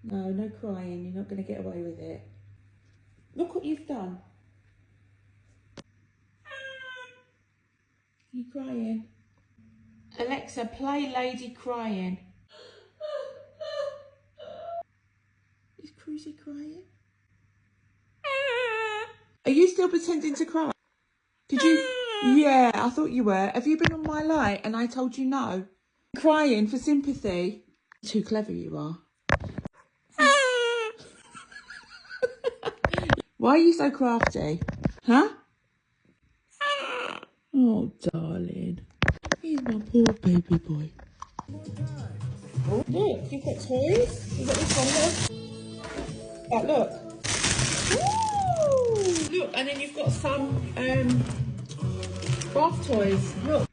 No, no crying. You're not going to get away with it. Look what you've done. You crying? Alexa, play Lady Crying. Is Cruzy crying? Are you still pretending to cry? Did you? Yeah, I thought you were. Have you been on my light and I told you no? Crying for sympathy. Too clever you are. Why are you so crafty? Huh? Oh, darling. He's my poor baby boy. Oh, look, you've got toys. You got this one, look. But look. Ooh, look, and then you've got some bath toys. Look.